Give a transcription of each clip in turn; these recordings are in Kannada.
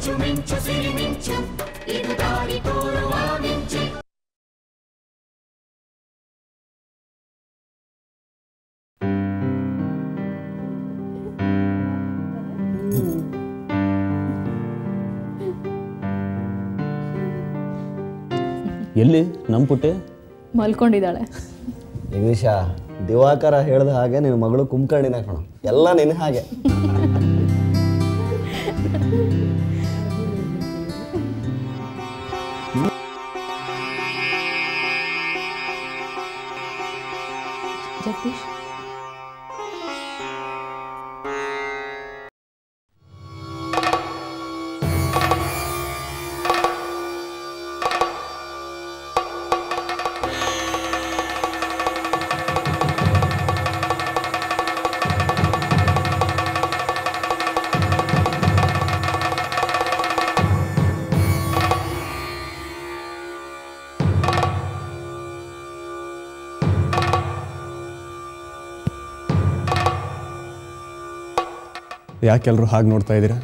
ಮಿಂಚು ಮಿಂಚು ಸಿರಿ ಮಿಂಚು ಇದು ದಾರಿ ತೋರುವ ಮಿಂಚು. ಎಲ್ಲಿ ನಮ್ಮ ಪುಟ್ಟೆ? ಮಲ್ಕೊಂಡಿದ್ದಾಳೆ. ಜಗದೀಶ, ದಿವಾಕರ ಹೇಳ್ದ ಹಾಗೆ ನಿನ್ನ ಮಗಳು ಕುಂಕರ್ಣಿನ ಕಣ, ಎಲ್ಲ ನಿನ್ನ ಹಾಗೆ. ಜಗದೀಶ್, ಯಾಕೆಲ್ಲರೂ ಹಾಗೆ ನೋಡ್ತಾ ಇದ್ದೀರಾ?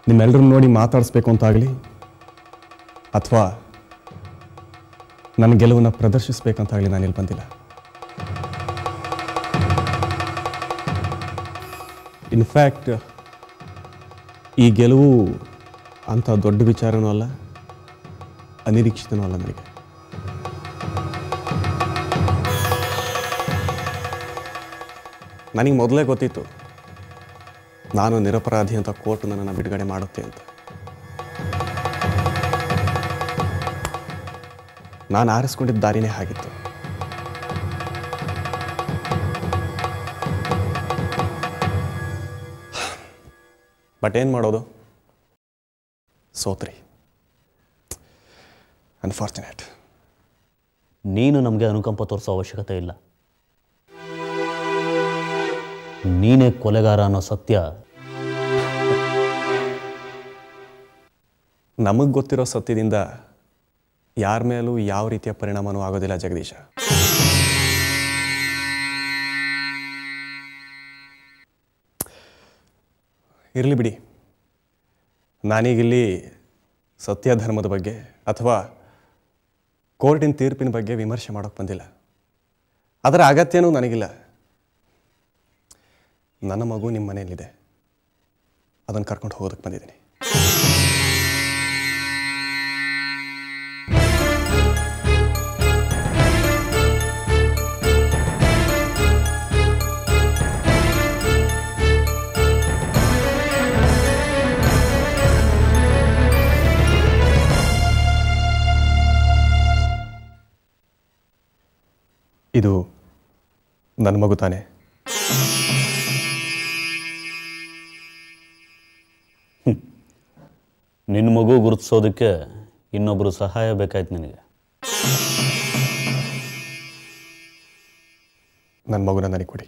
ನಿಮ್ಮೆಲ್ಲರೂ ನೋಡಿ ಮಾತಾಡಿಸ್ಬೇಕು ಅಂತಾಗಲಿ ಅಥವಾ ನನ್ನ ಗೆಲುವನ್ನು ಪ್ರದರ್ಶಿಸ್ಬೇಕಂತಾಗಲಿ ನಾನಿಲ್ಲಿ ಬಂದಿಲ್ಲ. ಇನ್ಫ್ಯಾಕ್ಟ್ ಈ ಗೆಲುವು ಅಂಥ ದೊಡ್ಡ ವಿಚಾರನೂ ಅಲ್ಲ, ಅನಿರೀಕ್ಷಿತನೂ ಅಲ್ಲ. ನನಗೆ ನನಗೆ ಮೊದಲೇ ಗೊತ್ತಿತ್ತು ನಾನು ನಿರಪರಾಧಿ ಅಂತ ಕೋರ್ಟ್ ನನ್ನನ್ನು ಬಿಡುಗಡೆ ಮಾಡುತ್ತೆ ಅಂತ. ನಾನು ಆರಿಸ್ಕೊಂಡಿದ್ದ ದಾರಿನೇ ಆಗಿತ್ತು. ಬಟ್ ಏನು ಮಾಡೋದು, ಸೋತ್ರಿ. ಅನ್ಫಾರ್ಚುನೇಟ್. ನೀನು ನಮಗೆ ಅನುಕಂಪ ತೋರಿಸೋ ಅವಶ್ಯಕತೆ ಇಲ್ಲ. ನೀನೇ ಕೊಲೆಗಾರ ಅನ್ನೋ ಸತ್ಯ ನಮಗೆ ಗೊತ್ತಿರೋ ಸತ್ಯದಿಂದ ಯಾರ ಮೇಲೂ ಯಾವ ರೀತಿಯ ಪರಿಣಾಮನೂ ಆಗೋದಿಲ್ಲ ಜಗದೀಶ. ಇರಲಿ ಬಿಡಿ, ನಾನೀಗಿಲ್ಲಿ ಸತ್ಯ ಧರ್ಮದ ಬಗ್ಗೆ ಅಥವಾ ಕೋರ್ಟಿನ ತೀರ್ಪಿನ ಬಗ್ಗೆ ವಿಮರ್ಶೆ ಮಾಡೋಕ್ಕೆ ಬಂದಿಲ್ಲ. ಅದರ ಅಗತ್ಯನೂ ನನಗಿಲ್ಲ. ನನ್ನ ಮಗು ನಿಮ್ಮ ಮನೆಯಲ್ಲಿದೆ, ಅದನ್ನು ಕರ್ಕೊಂಡು ಹೋಗೋದಕ್ಕೆ ಬಂದಿದ್ದೀನಿ. ಇದು ನನ್ನ ಮಗು ತಾನೆ? ನಿನ್ನ ಮಗು ಗುರುತಿಸೋದಕ್ಕೆ ಇನ್ನೊಬ್ಬರು ಸಹಾಯ ಬೇಕಾಯ್ತು ನಿನಗೆ. ನನ್ನ ಮಗುನ ನನಗೆ ಕೊಡಿ.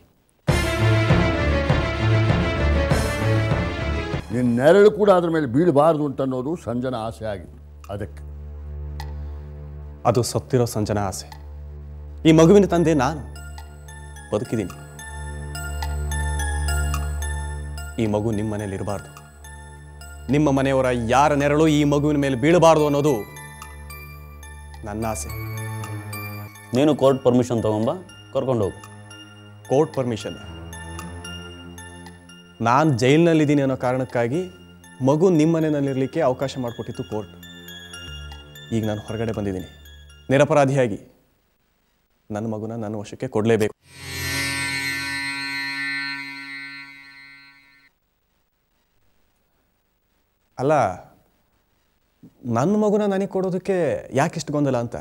ನಿನ್ನ ನೆರಳು ಕೂಡ ಅದ್ರ ಮೇಲೆ ಬೀಳಬಾರ್ದು ಅಂತ ಅನ್ನೋದು ಸಂಜನ ಆಸೆ ಆಗಿತ್ತು. ಅದಕ್ಕೆ ಅದು ಸತ್ತಿರೋ ಸಂಜನ ಆಸೆ. ಈ ಮಗುವಿನ ತಂದೆ ನಾನು ಬದುಕಿದ್ದೀನಿ. ಈ ಮಗು ನಿಮ್ಮ ಮನೇಲಿ ಇರಬಾರ್ದು, ನಿಮ್ಮ ಮನೆಯವರ ಯಾರ ನೆರಳು ಈ ಮಗುವಿನ ಮೇಲೆ ಬೀಳಬಾರ್ದು ಅನ್ನೋದು ನನ್ನ ಆಸೆ. ನೀನು ಕೋರ್ಟ್ ಪರ್ಮಿಷನ್ ತಗೊಂಬ, ಕರ್ಕೊಂಡು ಹೋಗು. Court permission? ನಾನು ಜೈಲಿನಲ್ಲಿದ್ದೀನಿ ಅನ್ನೋ ಕಾರಣಕ್ಕಾಗಿ ಮಗು ನಿಮ್ಮ ಮನೆಯಲ್ಲಿರಲಿಕ್ಕೆ ಅವಕಾಶ ಮಾಡಿಕೊಟ್ಟಿತ್ತು ಕೋರ್ಟ್. ಈಗ ನಾನು ಹೊರಗಡೆ ಬಂದಿದ್ದೀನಿ ನಿರಪರಾಧಿಯಾಗಿ. ನನ್ನ ಮಗುನ ನನ್ನ ವಶಕ್ಕೆ ಕೊಡಲೇಬೇಕು. ಅಲ್ಲ, ನನ್ನ ಮಗುನ ನನಗೆ ಕೊಡೋದಕ್ಕೆ ಯಾಕಿಷ್ಟು ಗೊಂದಲ ಅಂತ?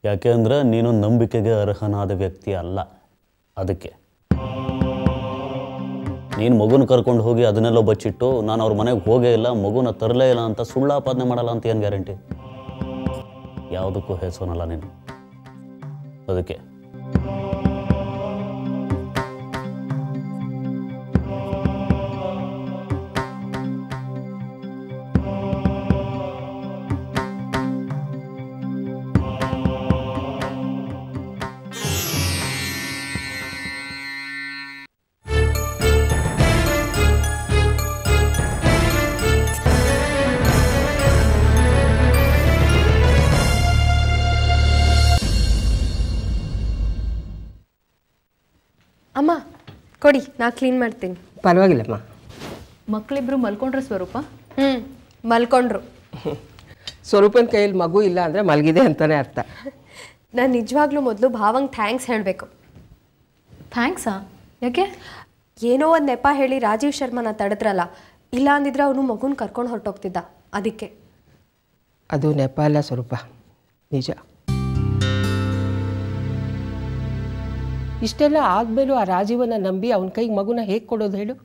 ಯಾಕೆ ಅಂದ್ರೆ ನೀನು ನಂಬಿಕೆಗೆ ಅರ್ಹನಾದ ವ್ಯಕ್ತಿ ಅಲ್ಲ. ಅದಕ್ಕೆ ನೀನು ಮಗುನ ಕರ್ಕೊಂಡು ಹೋಗಿ ಅದನ್ನೆಲ್ಲ ಬಚ್ಚಿಟ್ಟು ನಾನು ಅವ್ರ ಮನೆಗೆ ಹೋಗೇ ಇಲ್ಲ, ಮಗುನ ತರಲೇ ಇಲ್ಲ ಅಂತ ಸುಳ್ಳಾಪಾದನೆ ಮಾಡಲ್ಲ ಅಂತ ಏನು ಗ್ಯಾರಂಟಿ? ಯಾವುದಕ್ಕೂ ಹೆಸರನಲ್ಲ ನೀನು. ಅದಕ್ಕೆ ಅಮ್ಮ ಕೊಡಿ, ನಾ ಕ್ಲೀನ್ ಮಾಡ್ತೀನಿ. ಪರವಾಗಿಲ್ಲಮ್ಮ. ಮಕ್ಕಳಿಬ್ರು ಮಲ್ಕೊಂಡ್ರೆ ಸ್ವರೂಪ? ಮಲ್ಕೊಂಡ್ರು. ಸ್ವರೂಪನ ಕೈಯಲ್ಲಿ ಮಗು ಇಲ್ಲ ಅಂದರೆ ಮಲಗಿದೆ ಅಂತಲೇ ಅರ್ಥ. ನಾನು ನಿಜವಾಗ್ಲೂ ಮೊದಲು ಭಾವಂಗೆ ಥ್ಯಾಂಕ್ಸ್ ಹೇಳಬೇಕು. ಥ್ಯಾಂಕ್ಸಾ? ಯಾಕೆ? ಏನೋ ಒಂದು ನೆಪ ಹೇಳಿ ರಾಜೀವ್ ಶರ್ಮನ ತಡೆದ್ರಲ್ಲ, ಇಲ್ಲ ಅಂದಿದ್ರೆ ಅವನು ಮಗುನ ಕರ್ಕೊಂಡು ಹೊರಟೋಗ್ತಿದ್ದ, ಅದಕ್ಕೆ. ಅದು ನೆಪ ಅಲ್ಲ ಸ್ವರೂಪ, ನಿಜ. ಇಷ್ಟೆಲ್ಲ ಆದಮೇಲೂ ಆ ರಾಜೀವನ ನಂಬಿ ಅವನ ಕೈಗೆ ಮಗುನ ಹೇಗೆ ಕೊಡೋದು ಹೇಳು?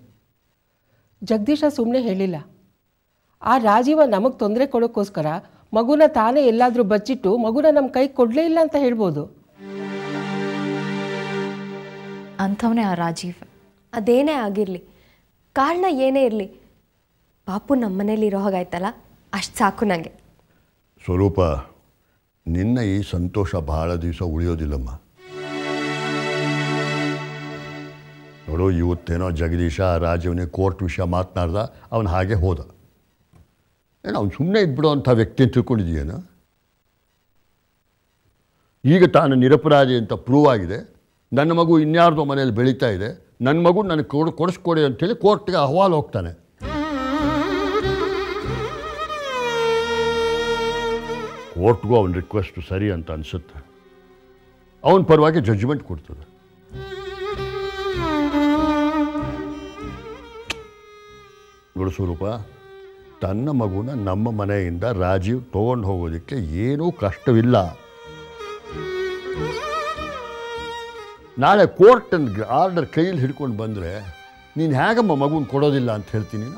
ಜಗದೀಶ ಸುಮ್ಮನೆ ಹೇಳಿಲ್ಲ. ಆ ರಾಜೀವ ನಮಗೆ ತೊಂದರೆ ಕೊಡೋಕ್ಕೋಸ್ಕರ ಮಗುನ ತಾನೇ ಎಲ್ಲಾದರೂ ಬಚ್ಚಿಟ್ಟು ಮಗುನ ನಮ್ಮ ಕೈಗೆ ಕೊಡಲೇ ಇಲ್ಲ ಅಂತ ಹೇಳ್ಬೋದು. ಅಂಥವನೇ ಆ ರಾಜೀವ್. ಅದೇನೇ ಆಗಿರಲಿ, ಕಾರಣ ಏನೇ ಇರಲಿ, ಪಾಪು ನಮ್ಮ ಮನೇಲಿ ಇರೋ ಹಾಗಾಯ್ತಲ್ಲ, ಅಷ್ಟು ಸಾಕು ನನಗೆ. ಸ್ವರೂಪ, ನಿನ್ನ ಈ ಸಂತೋಷ ಬಹಳ ದಿವಸ ಉಳಿಯೋದಿಲ್ಲಮ್ಮ. ನೋಡು, ಇವತ್ತೇನೋ ಜಗದೀಶ ರಾಜೀವನಿಗೆ ಕೋರ್ಟ್ ವಿಷಯ ಮಾತನಾಡ್ದ, ಅವನು ಹಾಗೆ ಹೋದ. ಏನು ಅವ್ನು ಸುಮ್ಮನೆ ಇದ್ಬಿಡೋ ಅಂಥ ವ್ಯಕ್ತಿ ಅಂತ ತಿಳ್ಕೊಂಡಿದ್ದೀಯೇನು? ಈಗ ತಾನು ನಿರಪರಾಧಿ ಅಂತ ಪ್ರೂವ್ ಆಗಿದೆ, ನನ್ನ ಮಗು ಇನ್ಯಾರ್ದೋ ಮನೇಲಿ ಬೆಳೀತಾ ಇದೆ, ನನ್ನ ಮಗು ನನಗೆ ಕೊಡಿಸ್ಕೊಡಿ ಅಂತೇಳಿ ಕೋರ್ಟ್ಗೆ ಅಹವಾಲು ಹೋಗ್ತಾನೆ. ಕೋರ್ಟ್ಗೂ ಅವನ ರಿಕ್ವೆಸ್ಟು ಸರಿ ಅಂತ ಅನಿಸುತ್ತೆ. ಅವನ ಪರವಾಗಿ ಜಡ್ಜ್ಮೆಂಟ್ ಕೊಡ್ತದೆ. ನೋಡು ಸ್ವರೂಪ, ತನ್ನ ಮಗುನ ನಮ್ಮ ಮನೆಯಿಂದ ರಾಜೀವ್ ತೊಗೊಂಡು ಹೋಗೋದಕ್ಕೆ ಏನೂ ಕಷ್ಟವಿಲ್ಲ. ನಾಳೆ ಕೋರ್ಟ್ ಆರ್ಡರ್ ಕೈಯಲ್ಲಿ ಹಿಡ್ಕೊಂಡು ಬಂದರೆ ನೀನು ಹೇಗಮ್ಮ ಮಗುನ ಕೊಡೋದಿಲ್ಲ ಅಂತ ಹೇಳ್ತೀನಿ.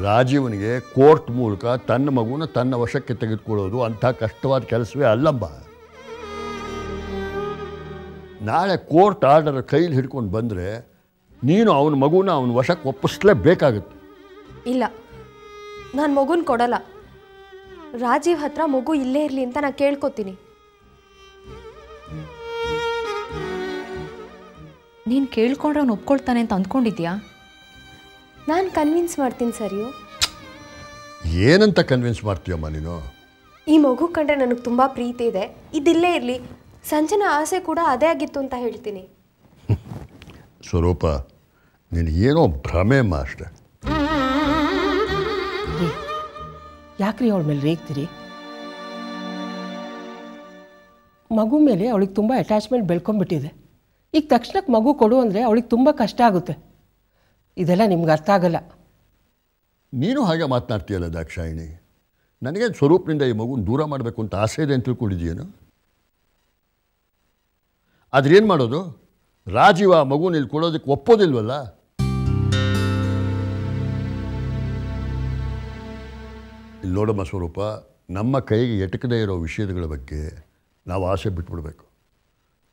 ರಾಜೀವನಿಗೆ ಕೋರ್ಟ್ ಮೂಲಕ ತನ್ನ ಮಗುನ ತನ್ನ ವಶಕ್ಕೆ ತೆಗೆದುಕೊಳ್ಳೋದು ಅಂಥ ಕಷ್ಟವಾದ ಕೆಲಸವೇ ಅಲ್ಲಮ್ಮ. ನಾಳೆ ಕೋರ್ಟ್ ಆರ್ಡರ್ ಕೈಲಿ ಹಿಡ್ಕೊಂಡು ಬಂದರೆ ನೀನು ಅವನ ಮಗುನ ಅವನ ವಶಕ್ಕೆ ಒಪ್ಪಿಸ್ಲೇಬೇಕಾಗುತ್ತೆ. ಇಲ್ಲ, ನಾನು ಮಗುನ ಕೊಡಲ್ಲ. ರಾಜೀವ್ ಹತ್ರ ಮಗು ಇಲ್ಲೇ ಇರಲಿ ಅಂತ ನಾನು ಕೇಳ್ಕೊತೀನಿ. ನೀನು ಕೇಳ್ಕೊಂಡ್ರೆ ಅವ್ನು ಒಪ್ಕೊಳ್ತಾನೆ ಅಂತ ಅಂದ್ಕೊಂಡಿದ್ಯಾ? ನಾನು ಕನ್ವಿನ್ಸ್ ಮಾಡ್ತೀನಿ. ಸರಿಯೋ? ಏನಂತ ಕನ್ವಿನ್ಸ್ ಮಾಡ್ತೀಯಮ್ಮ ನೀನು? ಈ ಮಗು ಕಂಡ್ರೆ ನನಗೆ ತುಂಬ ಪ್ರೀತಿ ಇದೆ, ಇದಿಲ್ಲೇ ಇರಲಿ. ಸಂಜನ ಆಸೆ ಕೂಡ ಅದೇ ಆಗಿತ್ತು ಅಂತ ಹೇಳ್ತೀನಿ. ಸ್ವರೂಪ, ನಿನಗೇನೋ ಭ್ರಮೆಮ್ಮ ಅಷ್ಟೆ. ಯಾಕ್ರಿ ಅವಳ ಮೇಲೆ ರೇಗ್ತೀರಿ? ಮಗು ಮೇಲೆ ಅವಳಿಗೆ ತುಂಬ ಅಟ್ಯಾಚ್ಮೆಂಟ್ ಬೆಳ್ಕೊಂಡ್ಬಿಟ್ಟಿದೆ. ಈಗ ತಕ್ಷಣಕ್ಕೆ ಮಗು ಕೊಡು ಅಂದರೆ ಅವಳಿಗೆ ತುಂಬ ಕಷ್ಟ ಆಗುತ್ತೆ. ಇದೆಲ್ಲ ನಿಮ್ಗೆ ಅರ್ಥ ಆಗಲ್ಲ. ನೀನು ಹಾಗೆ ಮಾತನಾಡ್ತೀಯಲ್ಲ ದಾಕ್ಷಾಯಿಣಿ. ನನಗೆ ಸ್ವರೂಪನಿಂದ ಈ ಮಗುನ ದೂರ ಮಾಡಬೇಕು ಅಂತ ಆಸೆ ಇದೆ ಅಂತ ತಿಳ್ಕೊಂಡಿದ್ದೀಯೇನು? ಆದ್ರೆ ಏನು ಮಾಡೋದು? ರಾಜೀವ ಮಗುನ ಇಲ್ಲಿ ಕೊಡೋದಕ್ಕೆ ಒಪ್ಪೋದಿಲ್ವಲ್ಲ. ಇಲ್ಲಿ ನೋಡಮ್ಮ ಸ್ವರೂಪ, ನಮ್ಮ ಕೈಗೆ ಎಟಕದೇ ಇರೋ ವಿಷಯಗಳ ಬಗ್ಗೆ ನಾವು ಆಸೆ ಬಿಟ್ಬಿಡ್ಬೇಕು.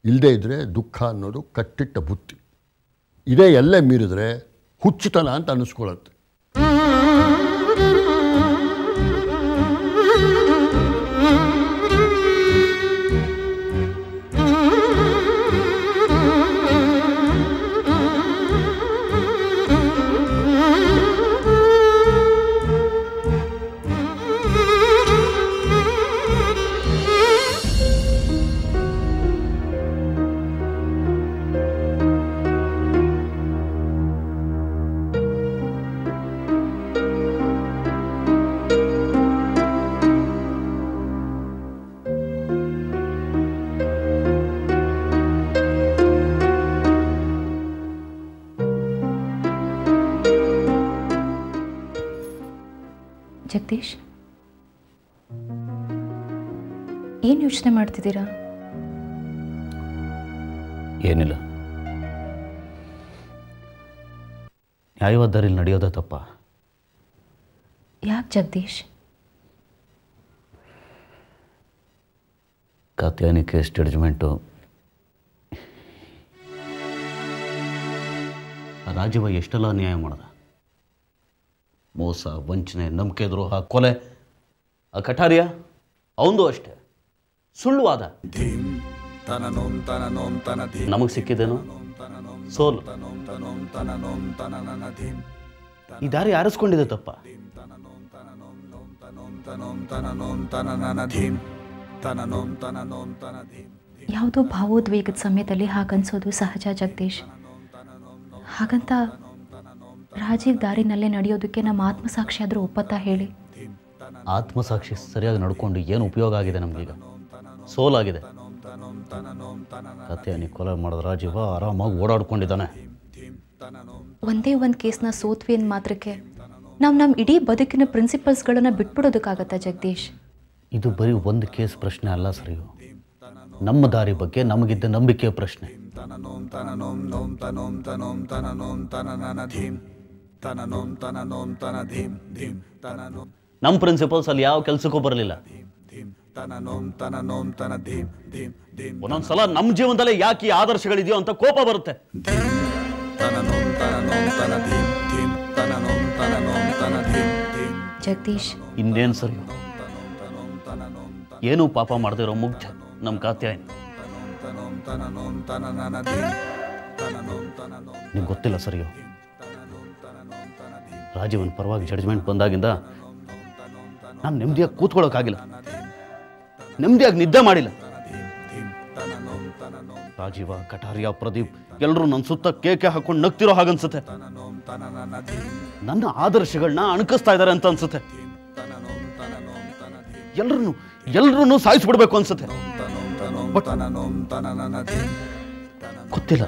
ಇಲ್ಲದೇ ಇದ್ದರೆ ದುಃಖ ಅನ್ನೋದು ಕಟ್ಟಿಟ್ಟ ಬುತ್ತಿ. ಇದೇ ಎಲ್ಲೇ ಮೀರಿದ್ರೆ ಹುಚ್ಚುತನ ಅಂತ ಅನ್ನಿಸ್ಕೊಳ್ಳುತ್ತೆ. ಜಗದೀಶ್, ಏನು ಯೋಚನೆ ಮಾಡ್ತಿದ್ದೀರಾ? ಏನಿಲ್ಲ, ನ್ಯಾಯವಾದ ದಾರಿಲಿ ನಡೆಯೋದ ತಪ್ಪ? ಯಾಕೆ ಜಗದೀಶ್? ಕಾತ್ಯಾಯನಿ ಕೇಸ್ ಜಡ್ಜ್ಮೆಂಟು ರಾಜೀವ ಎಷ್ಟೆಲ್ಲ ನ್ಯಾಯ ಮಾಡ್ದ. ಮೋಸ, ವಂಚನೆ, ನಂಬಿಕೆ ದ್ರೋಹ, ಕೊಲೆ. ಆ ಕಠಾರಿಯ ಅವಂದು ಅಷ್ಟೇ ಸುಳ್ಳುವಾದ. ನಮಗೆ ಸಿಕ್ಕಿದ್ದೇನು ಸೋಲು. ಈ ದಾರಿ ಆರಿಸ್ಕೊಂಡಿದೆ ತಪ್ಪ. ಯಾವುದೋ ಭಾವೋದ್ವೇಗದ ಸಮಯದಲ್ಲಿ ಹಾಗನ್ಸೋದು ಸಹಜ ಜಗದೀಶ್. ಹಾಗಂತ ರಾಜೀವ್ ದಾರಿನಲ್ಲೇ ನಡೆಯೋದಕ್ಕೆ ನಮ್ಮ ಆತ್ಮಸಾಕ್ಷಿ ಆದರೂ ಒಪ್ಪತ್ತಾ ಹೇಳಿ? ಆತ್ಮಸಾಕ್ಷಿ ಸರಿಯಾಗಿ ನಡ್ಕೊಂಡು ಏನು ಉಪಯೋಗ ಆಗಿದೆ ನಮಗೀಗ? ಸೋಲಾಗಿದೆ. ಕಥೆಯನ್ನು ಕೊಲೆ ಮಾಡಿದ ರಾಜೀವ ಆರಾಮಾಗಿ ಓಡಾಡ್ಕೊಂಡಿದ್ದಾನೆ. ಒಂದೇ ಒಂದು ಕೇಸ್ನ ಸೋತ್ವಿ ಅಂದ ಮಾತ್ರಕ್ಕೆ ನಾವು ನಮ್ಮ ಇಡೀ ಬದುಕಿನ ಪ್ರಿನ್ಸಿಪಲ್ಸ್ಗಳನ್ನು ಬಿಟ್ಬಿಡೋದಕ್ಕಾಗತ್ತಾ ಜಗದೀಶ್? ಇದು ಬರೀ ಒಂದು ಕೇಸ್ ಪ್ರಶ್ನೆ ಅಲ್ಲ ಸರಿಯು. ನಮ್ಮ ದಾರಿ ಬಗ್ಗೆ ನಮಗಿದ್ದ ನಂಬಿಕೆಯ ಪ್ರಶ್ನೆ. ನಮ್ಮ ಪ್ರಿನ್ಸಿಪಲ್ಸ್ ಅಲ್ಲಿ ಯಾವ ಕೆಲಸಕ್ಕೂ ಬರಲಿಲ್ಲ. ಒಂದೊಂದ್ಸಲ ನಮ್ಮ ಜೀವನದಲ್ಲೇ ಯಾಕೆ ಈ ಆದರ್ಶಗಳಿದೆಯೋ ಅಂತ ಕೋಪ ಬರುತ್ತೆ. ಜಗದೀಶ್, ಇನ್ನೇನು ಸರಿ, ಏನೂ ಪಾಪ ಮಾಡದಿರೋ ಮುಗ್ಧ ನಮ್ಮ ಕಾತ್ಯಾಯನ. ನಿಮ್ಗೆ ಗೊತ್ತಿಲ್ಲ ಸರಿಯೋ, ರಾಜೀವನ್ ಪರವಾಗಿ ಜಡ್ಜ್ಮೆಂಟ್ ಬಂದಾಗಿಂದ ನಾನು ನೆಮ್ಮದಿಯಾಗಿ ಕೂತ್ಕೊಳ್ಳೋಕ್ಕಾಗಿಲ್ಲ, ನೆಮ್ಮದಿಯಾಗಿ ನಿದ್ದೆ ಮಾಡಿಲ್ಲ. ರಾಜೀವ, ಕಟಾರಿಯಾ, ಪ್ರದೀಪ್ ಎಲ್ಲರೂ ನನ್ನ ಸುತ್ತ ಕೇಕೆ ಹಾಕೊಂಡು ನಗ್ತಿರೋ ಹಾಗನ್ಸುತ್ತೆ. ನನ್ನ ಆದರ್ಶಗಳನ್ನ ಅಣಕಿಸ್ತಾ ಇದ್ದಾರೆ ಅಂತ ಅನ್ಸುತ್ತೆ. ಎಲ್ರೂ ಸಾಯಿಸ್ಬಿಡ್ಬೇಕು ಅನ್ಸುತ್ತೆ. ಗೊತ್ತಿಲ್ಲ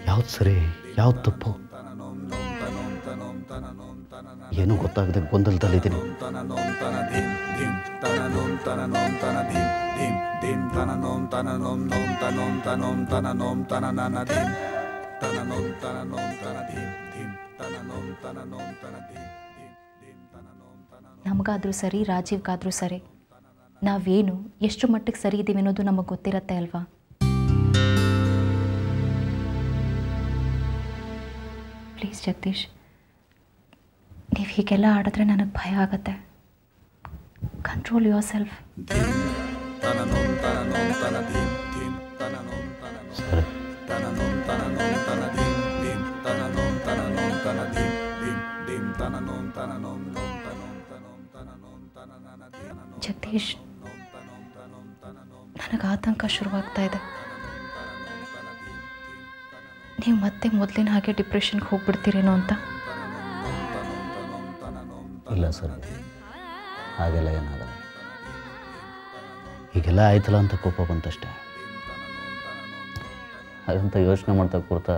ಯಾವ್ದು ಸರಿ ಯಾವ್ದು ತಪ್ಪು ಏನೂ ಗೊತ್ತಾಗದೆ ಗೊಂದಲದಲ್ಲಿದ್ದೀನಿ. ನಮಗಾದ್ರೂ ಸರಿ, ರಾಜೀವ್ಗಾದ್ರೂ ಸರಿ, ನಾವೇನು ಎಷ್ಟು ಮಟ್ಟಿಗೆ ಸರಿ ಇದ್ದೀವಿ ಅನ್ನೋದು ನಮಗೆ ಗೊತ್ತಿರತ್ತೆ ಅಲ್ವಾ? ಪ್ಲೀಸ್ ಜಗದೀಶ್, ನೀವು ಹೀಗೆಲ್ಲ ಆಡಿದ್ರೆ ನನಗೆ ಭಯ ಆಗತ್ತೆ. Control your self. ಜಗದೀಶ್, ನನಗೆ ಆತಂಕ ಶುರುವಾಗ್ತಾ ಇದೆ. ನೀವು ಮತ್ತೆ ಮೊದಲಿನ ಹಾಗೆ ಡಿಪ್ರೆಷನ್ಗೆ ಹೋಗ್ಬಿಡ್ತೀರೇನೋ ಅಂತ. ಇಲ್ಲ ಸರ್, ಹಾಗೆಲ್ಲ ಏನಾಗಲ್ಲ. ಹೀಗೆಲ್ಲ ಆಯ್ತಲ್ಲ ಅಂತ ಕೋಪ ಬಂತಷ್ಟೇ. ಹಾಗಂತ ಯೋಚನೆ ಮಾಡ್ತಾ ಕೂರ್ತಾ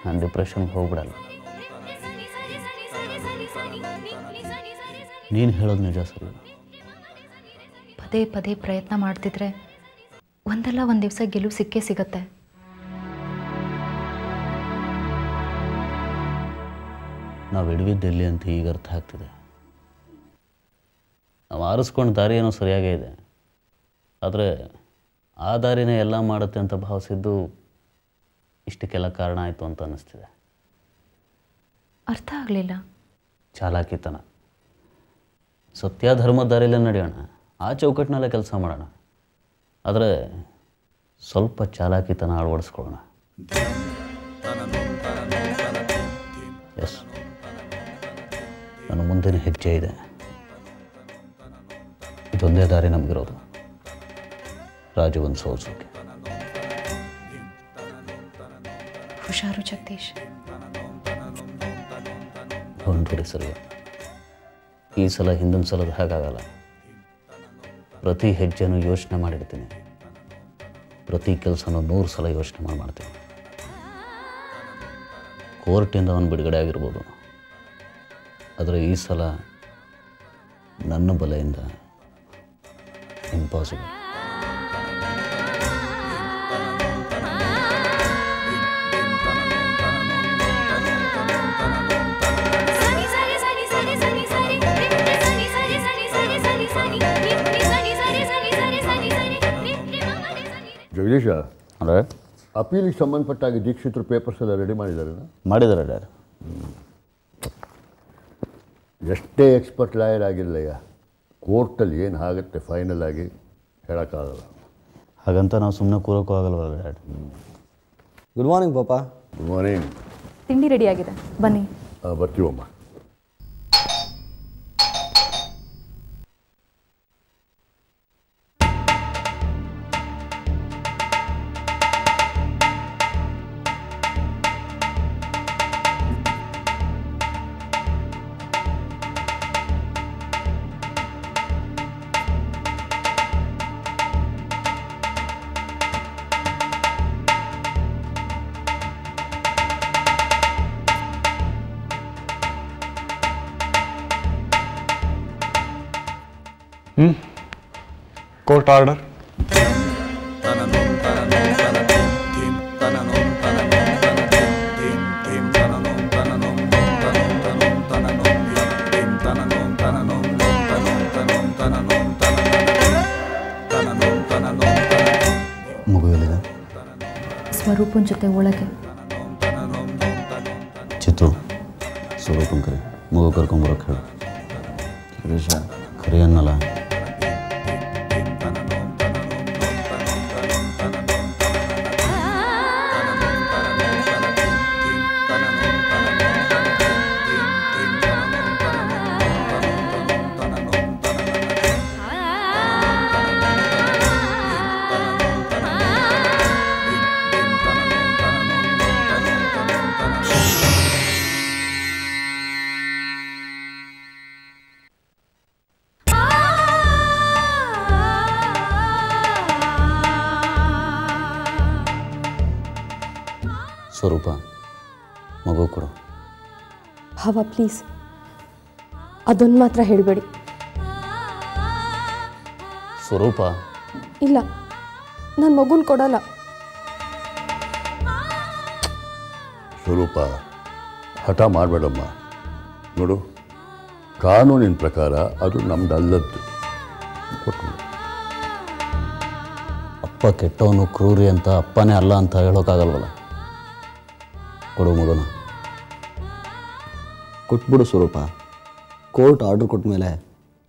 ನಾನು ಡಿಪ್ರೆಷನ್ಗೆ ಹೋಗ್ಬಿಡಲ್ಲ. ನೀನು ಹೇಳೋದು ನಿಜ ಸರ್. ಪದೇ ಪದೇ ಪ್ರಯತ್ನ ಮಾಡ್ತಿದ್ರೆ ಒಂದಲ್ಲ ಒಂದು ದಿವಸ ಗೆಲುವು ಸಿಕ್ಕೇ ಸಿಗತ್ತೆ. ನಾವು ಹಿಡಿದಿದ್ದೆಲ್ಲಿ ಅಂತ ಈಗ ಅರ್ಥ ಆಗ್ತಿದೆ. ನಾವು ಆರಿಸ್ಕೊಂಡು ದಾರಿ ಏನೋ ಸರಿಯಾಗೇ ಇದೆ, ಆದರೆ ಆ ದಾರಿನೇ ಎಲ್ಲ ಮಾಡುತ್ತೆ ಅಂತ ಭಾವಿಸಿದ್ದು ಇಷ್ಟಕ್ಕೆಲ್ಲ ಕಾರಣ ಆಯಿತು ಅಂತ ಅನ್ನಿಸ್ತಿದೆ. ಅರ್ಥ ಆಗಲಿಲ್ಲ. ಚಾಲಾಕಿತನ. ಸತ್ಯ ಧರ್ಮ ದಾರಿಯಲ್ಲೇ ನಡೆಯೋಣ, ಆ ಚೌಕಟ್ಟಿನಲ್ಲೇ ಕೆಲಸ ಮಾಡೋಣ, ಆದರೆ ಸ್ವಲ್ಪ ಚಾಲಾಕಿತನ ಅಳವಡಿಸ್ಕೊಳ್ಳೋಣ. ಎಸ್, ನನ್ನ ಮುಂದಿನ ಹೆಜ್ಜೆ ಇದೆ. ಇದೊಂದೇ ದಾರಿ ನಮಗಿರೋದು, ರಾಜೀವನ್ ಸೋಲ್ಸೋಕೆ. ಹುಷಾರು ಜಗದೀಶ್. ಹೊಂದ್ಬಿಡಿ ಸರಿ. ಈ ಸಲ ಹಿಂದಿನ ಸಲದ ಹಾಗಾಗಲ್ಲ. ಪ್ರತಿ ಹೆಜ್ಜೆನೂ ಯೋಚನೆ ಮಾಡಿರ್ತೀನಿ, ಪ್ರತಿ ಕೆಲಸನೂ 100 ಸಲ ಯೋಚನೆ ಮಾಡ್ತೀನಿ. ಕೋರ್ಟಿಂದ ಅವನು ಬಿಡುಗಡೆ ಆಗಿರ್ಬೋದು, ಆದರೆ ಈ ಸಲ ನನ್ನ ಬಲೆಯಿಂದ ಇಂಪಾಸಿಬಲ್. ಜಗದೀಶ, ಅಂದರೆ ಅಪೀಲಿಗೆ ಸಂಬಂಧಪಟ್ಟಾಗಿ ದೀಕ್ಷಿತರು ಪೇಪರ್ಸ್ ಎಲ್ಲ ರೆಡಿ ಮಾಡಿದ್ದಾರೆ ಮಾಡಿದ್ದಾರೆ. ಎಷ್ಟೇ ಎಕ್ಸ್ಪರ್ಟ್ ಲಾಯರ್ ಆಗಿರಲಯ್ಯ, ಕೋರ್ಟಲ್ಲಿ ಏನು ಆಗುತ್ತೆ ಫೈನಲ್ ಆಗಿ ಹೇಳೋಕ್ಕಾಗಲ್ಲ. ಹಾಗಂತ ನಾವು ಸುಮ್ಮನೆ ಕೂರೋಕ್ಕೂ ಆಗಲ್ವಲ್ಲ ಡ್ಯಾಡ್. ಗುಡ್ ಮಾರ್ನಿಂಗ್ ಪಾಪ. Good morning. ತಿಂಡಿ ರೆಡಿ ಆಗಿದೆ, ಬನ್ನಿ. ಬರ್ತೀವಮ್ಮ. Court order. ಮಗುವಿದೆ ಸ್ವರೂಪನ ಜೊತೆ ಒಳಗೆ. ಚಿತ್ತು, ಸ್ವರೂಪನ ಕರಿ, ಮಗು ಕರ್ಕೊಂಬರೋಕೆ ಹೇಳು. ಗಿರೀಶ ಕರಿ ಅನ್ನಲ್ಲ. ಸ್ವರೂಪ, ಮಗು ಕೊಡು. ಭಾವ ಪ್ಲೀಸ್, ಅದೊಂದು ಮಾತ್ರ ಹೇಳಬೇಡಿ. ಸ್ವರೂಪ, ಇಲ್ಲ, ನಾನು ಮಗುನ ಕೊಡಲ್ಲ. ಸ್ವರೂಪ, ಹಠ ಮಾಡಬೇಡಮ್ಮ. ನೋಡು, ಕಾನೂನಿನ ಪ್ರಕಾರ ಅದು ನಮ್ದಲ್ಲದ್ದು. ಕೊಟ್ಟು ಅಪ್ಪ ಕೆಟ್ಟವನು, ಕ್ರೂರಿ ಅಂತ ಅಪ್ಪನೇ ಅಲ್ಲ ಅಂತ ಹೇಳೋಕ್ಕಾಗಲ್ವಲ್ಲ. ಕೊಡು ಮಗುನ. ಕೊಟ್ಬಿಡು ಸ್ವರೂಪ. ಕೋರ್ಟ್ ಆರ್ಡ್ರ್ ಕೊಟ್ಟ ಮೇಲೆ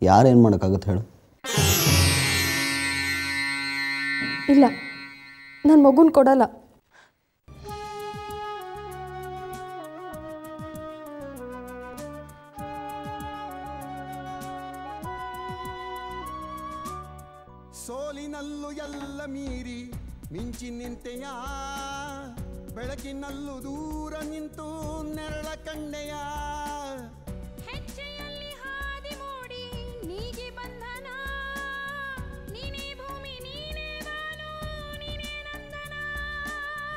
ಯಾರೇನು ಮಾಡೋಕ್ಕಾಗುತ್ತೆ ಹೇಳು? ಇಲ್ಲ, ನಾನು ಮಗುನ ಕೊಡಲ್ಲ. ಸೋಲಿನಲ್ಲೂ ಎಲ್ಲ ಮೀರಿ ಮಿಂಚಿ ನಿಂತೆಯ, ಬೆಳಕಿನಲ್ಲೂ ದೂರ ನಿಂತು ನೆರಳ ಕಂಡೆಯ. ಹೆಜ್ಜೆಯಲ್ಲಿ ಹಾದಿ ಮೂಡಿ ನೀಗಿ ಬಂಧನ, ನೀನೇ ಭೂಮಿ ನೀನೇ ಬಾನು ನೀನೇ ನಂದನ.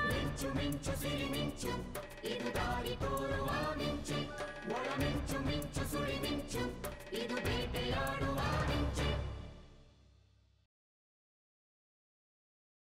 ಮಿಂಚು ಮಿಂಚು ಸಿರಿ ಮಿಂಚು ಇದು ದಾರಿ ತೋರುವ